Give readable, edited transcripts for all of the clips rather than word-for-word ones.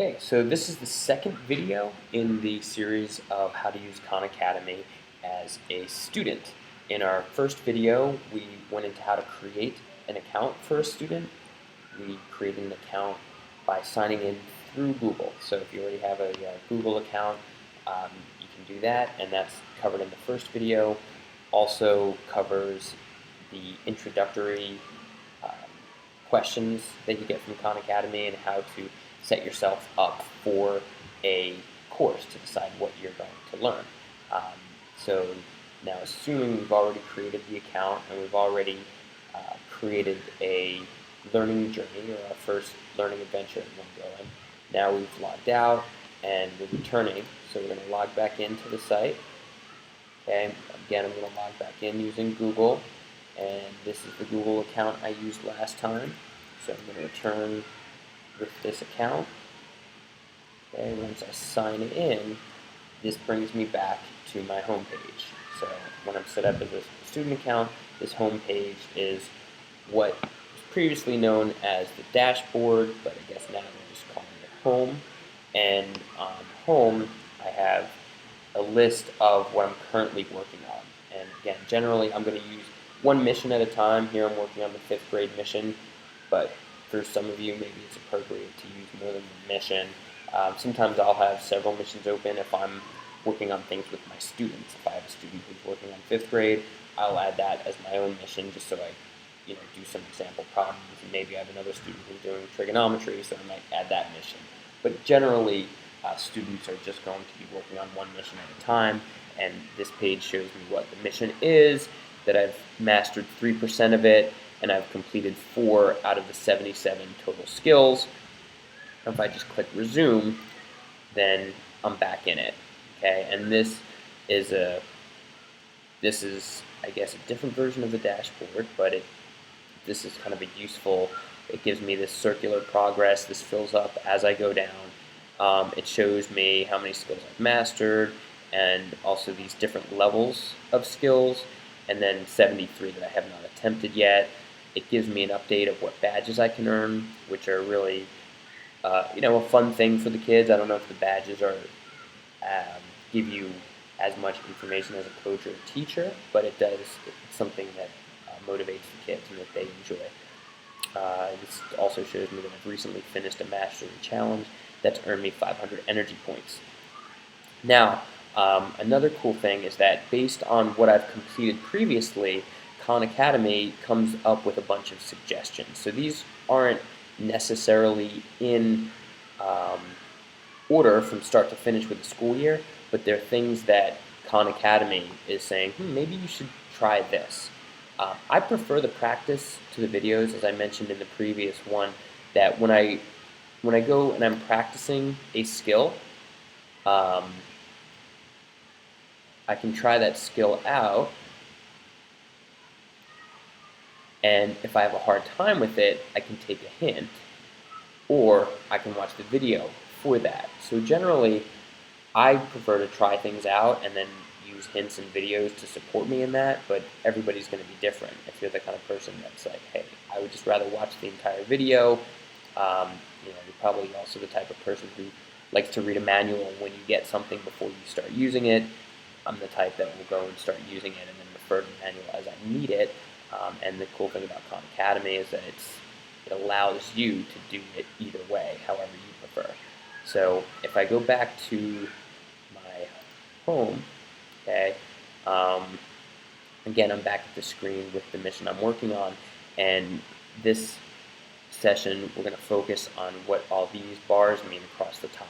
Okay, so this is the second video in the series of how to use Khan Academy as a student. In our first video, we went into how to create an account for a student. We created an account by signing in through Google. So if you already have a Google account, you can do that, and that's covered in the first video. Also covers the introductory questions that you get from Khan Academy and how to set yourself up for a course to decide what you're going to learn. So now, assuming we've already created the account and we've already created a learning journey or our first learning adventure in one going, now we've logged out and we're returning. So we're going to log back into the site. Okay, again, I'm going to log back in using Google, and this is the Google account I used last time. So I'm going to return with this account. Okay, once I sign in, this brings me back to my home page. So when I'm set up as a student account, this home page is what was previously known as the dashboard, but I guess now we're just calling it home. And on home, I have a list of what I'm currently working on. And again, generally I'm going to use one mission at a time. Here I'm working on the 5th grade mission, but for some of you, maybe it's appropriate to use more than one mission. Sometimes I'll have several missions open if I'm working on things with my students. If I have a student who's working on 5th grade, I'll add that as my own mission just so I do some example problems. And maybe I have another student who's doing trigonometry, so I might add that mission. But generally, students are just going to be working on one mission at a time, and this page shows me what the mission is, that I've mastered 3% of it, and I've completed 4 out of the 77 total skills. If I just click resume, then I'm back in it. Okay, and this is I guess a different version of the dashboard, but this is kind of a useful. It gives me this circular progress. This fills up as I go down. It shows me how many skills I've mastered, and also these different levels of skills, and then 73 that I have not attempted yet. It gives me an update of what badges I can earn, which are really, a fun thing for the kids. I don't know if the badges give you as much information as a coach or a teacher, but it does. It's something that motivates the kids and that they enjoy. This also shows me that I've recently finished a mastery challenge that's earned me 500 energy points. Now, another cool thing is that based on what I've completed previously, Khan Academy comes up with a bunch of suggestions. So these aren't necessarily in order from start to finish with the school year, but they're things that Khan Academy is saying, maybe you should try this. I prefer the practice to the videos, as I mentioned in the previous one, that when I go and I'm practicing a skill, I can try that skill out, and if I have a hard time with it, I can take a hint, or I can watch the video for that. So generally, I prefer to try things out and then use hints and videos to support me in that, but everybody's going to be different. If you're the kind of person that's like, hey, I would just rather watch the entire video, you're probably also the type of person who likes to read a manual when you get something before you start using it. I'm the type that will go and start using it and then refer to the manual as I need it. And the cool thing about Khan Academy is that it allows you to do it either way, however you prefer. So if I go back to my home, okay, again, I'm back at the screen with the mission I'm working on, and this session we're going to focus on what all these bars mean across the top.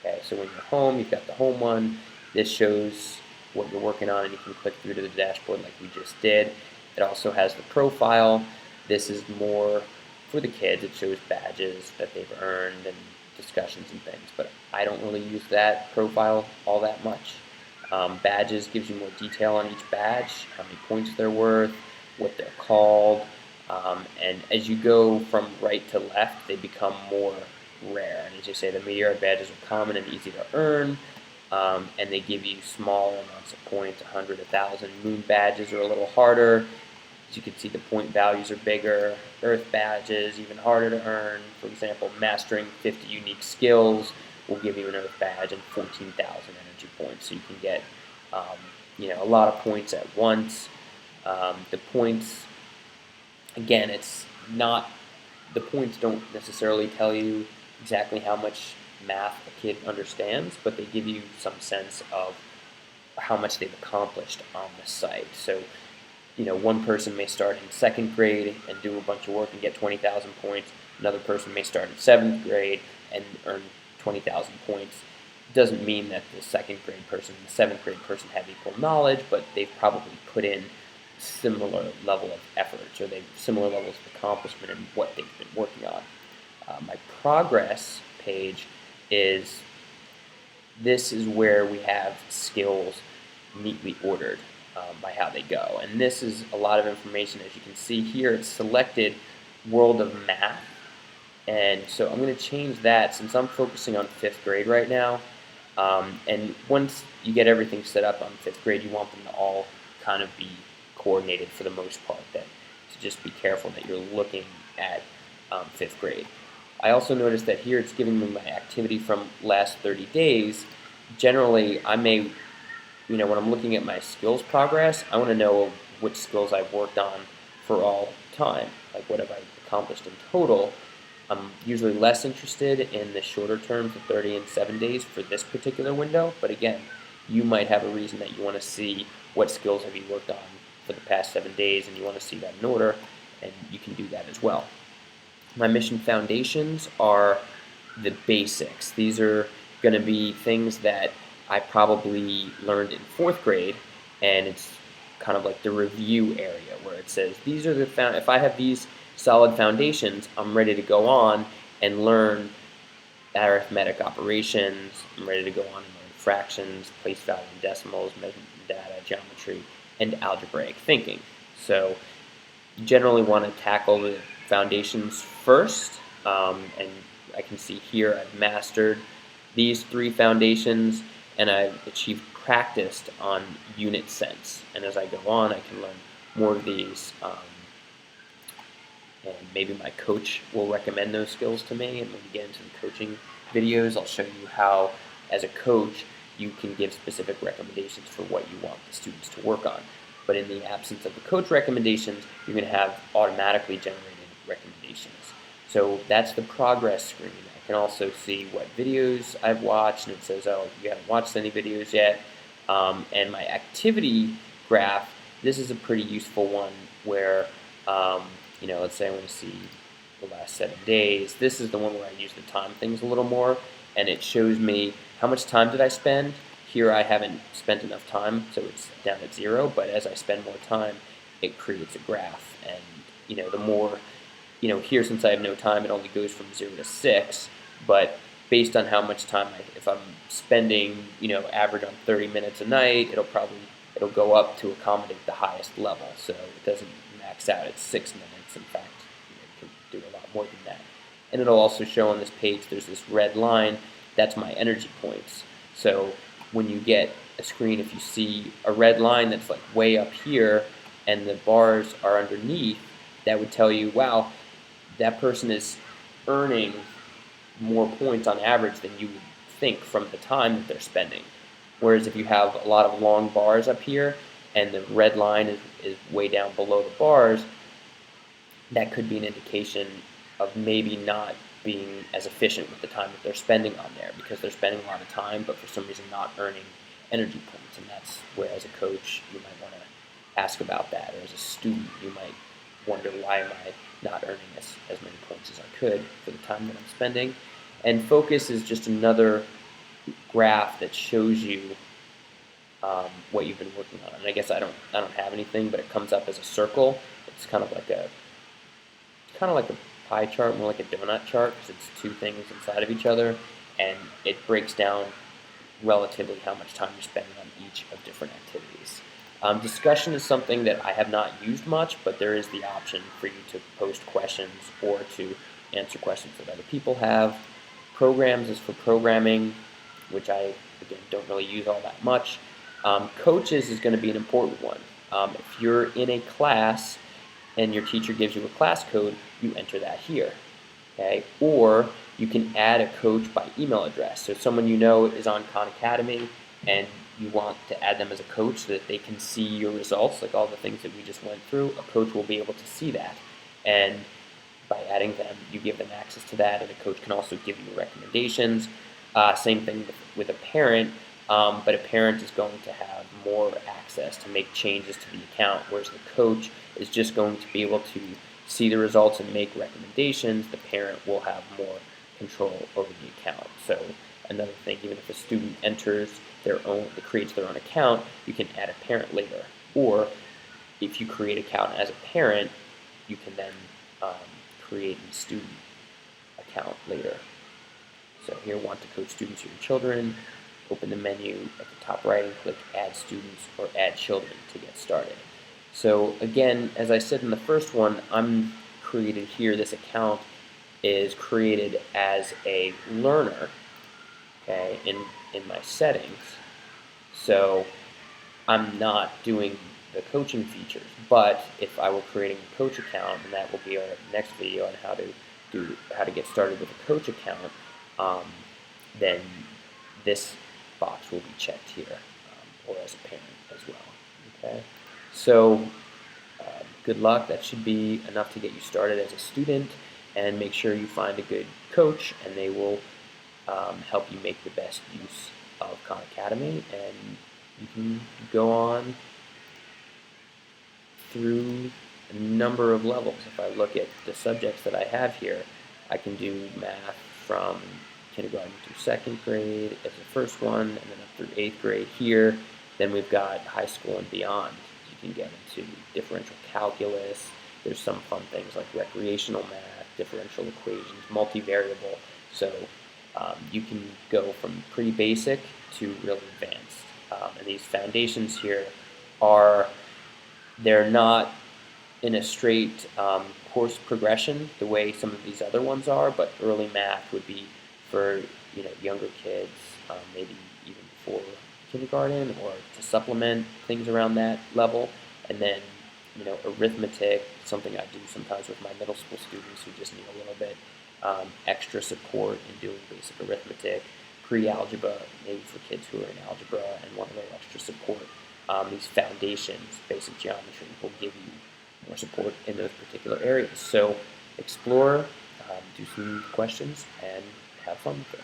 Okay, so when you're home, you've got the home one. This shows what you're working on, and you can click through to the dashboard like we just did. It also has the profile. This is more for the kids. It shows badges that they've earned and discussions and things, but I don't really use that profile all that much. Badges gives you more detail on each badge, how many points they're worth, what they're called, and as you go from right to left, they become more rare. And as you say, the meteoric badges are common and easy to earn, and they give you small amounts of points, 100, 1,000. Moon badges are a little harder. As you can see, the point values are bigger. Earth badges, even harder to earn. For example, mastering 50 unique skills will give you an Earth badge and 14,000 energy points. So you can get a lot of points at once. The points, again, the points don't necessarily tell you exactly how much math a kid understands, but they give you some sense of how much they've accomplished on the site. So, one person may start in second grade and do a bunch of work and get 20,000 points. Another person may start in seventh grade and earn 20,000 points. It doesn't mean that the second grade person and the seventh grade person have equal knowledge, but they've probably put in similar level of effort, or they've similar levels of accomplishment in what they've been working on. My progress page this is where we have skills neatly ordered by how they go. And this is a lot of information. As you can see here, it's selected World of Math. And so I'm going to change that since I'm focusing on 5th grade right now. And once you get everything set up on 5th grade, you want them to all kind of be coordinated for the most part. So just be careful that you're looking at 5th grade. I also noticed that here it's giving me my activity from last 30 days. Generally, I may, when I'm looking at my skills progress, I want to know which skills I've worked on for all time, like what have I accomplished in total. I'm usually less interested in the shorter terms, the 30 and 7 days for this particular window, but again, you might have a reason that you want to see what skills have you worked on for the past 7 days, and you want to see that in order, and you can do that as well. My mission foundations are the basics. These are going to be things that I probably learned in 4th grade, and it's kind of like the review area where it says these are if I have these solid foundations, I'm ready to go on and learn arithmetic operations. I'm ready to go on and learn fractions, place value in decimals, measurement data, geometry, and algebraic thinking. So you generally want to tackle the foundations first, and I can see here I've mastered these 3 foundations and I've achieved practice on unit sense, and as I go on I can learn more of these, and maybe my coach will recommend those skills to me, and when we get into the coaching videos I'll show you how as a coach you can give specific recommendations for what you want the students to work on. But in the absence of the coach recommendations, you're going to have automatically generated recommendations. So that's the progress screen. I can also see what videos I've watched, and it says, oh, you haven't watched any videos yet. And my activity graph, this is a pretty useful one where, let's say I want to see the last 7 days. This is the one where I use the time things a little more, and it shows me how much time did I spend. Here I haven't spent enough time, so it's down at 0, but as I spend more time, it creates a graph. And, the more, here since I have no time, it only goes from 0 to 6, but based on how much time, if I'm spending, average on 30 minutes a night, it'll go up to accommodate the highest level, so it doesn't max out at 6 minutes. In fact, it can do a lot more than that. And it'll also show on this page, there's this red line, that's my energy points. So when you get a screen, if you see a red line that's like way up here and the bars are underneath, that would tell you, wow, that person is earning more points on average than you would think from the time that they're spending. Whereas if you have a lot of long bars up here and the red line is way down below the bars, that could be an indication of maybe not being as efficient with the time that they're spending on there, because they're spending a lot of time but for some reason not earning energy points. And that's where, as a coach, you might want to ask about that, or as a student you might wonder, why am I not earning as many points as I could for the time that I'm spending. And focus is just another graph that shows you what you've been working on. And I guess I don't have anything, but it comes up as a circle. It's kind of like a pie chart, more like a donut chart, because it's 2 things inside of each other, and it breaks down relatively how much time you're spending on each of different activities. Discussion is something that I have not used much, but there is the option for you to post questions or to answer questions that other people have. Programs is for programming, which I, again, don't really use all that much. Coaches is going to be an important one. If you're in a class and your teacher gives you a class code, you enter that here. Okay? Or you can add a coach by email address. So someone you know is on Khan Academy and you want to add them as a coach so that they can see your results, like all the things that we just went through. A coach will be able to see that. And by adding them, you give them access to that, and a coach can also give you recommendations. Same thing with a parent, but a parent is going to have more access to make changes to the account, whereas the coach is just going to be able to see the results and make recommendations. The parent will have more control over the account. So another thing, even if a student enters creates their own account, you can add a parent later. Or if you create an account as a parent, you can then create a student account later. So here, want to coach students or your children. Open the menu at the top right and click Add Students or Add Children to get started. So again, as I said in the first one, I'm created here. This account is created as a learner, okay, in my settings. So I'm not doing the coaching features, but if I were creating a coach account, and that will be our next video on how to get started with a coach account, then this box will be checked here, or as a parent as well. Okay, so good luck. That should be enough to get you started as a student, and make sure you find a good coach, and they will help you make the best use of Khan Academy, and you can go on through a number of levels. If I look at the subjects that I have here, I can do math from kindergarten through second grade as the first one, and then up through 8th grade here. Then we've got high school and beyond. You can get into differential calculus. There's some fun things like recreational math, differential equations, multivariable. So you can go from pretty basic to really advanced. And these foundations here they're not in a straight course progression the way some of these other ones are, but early math would be for younger kids, maybe even before kindergarten, or to supplement things around that level. And then arithmetic, something I do sometimes with my middle school students who just need a little bit extra support in doing basic arithmetic. Pre-algebra, maybe for kids who are in algebra and want a little extra support. These foundations, basic geometry, will give you more support in those particular areas. So explore, do some questions, and have fun with it.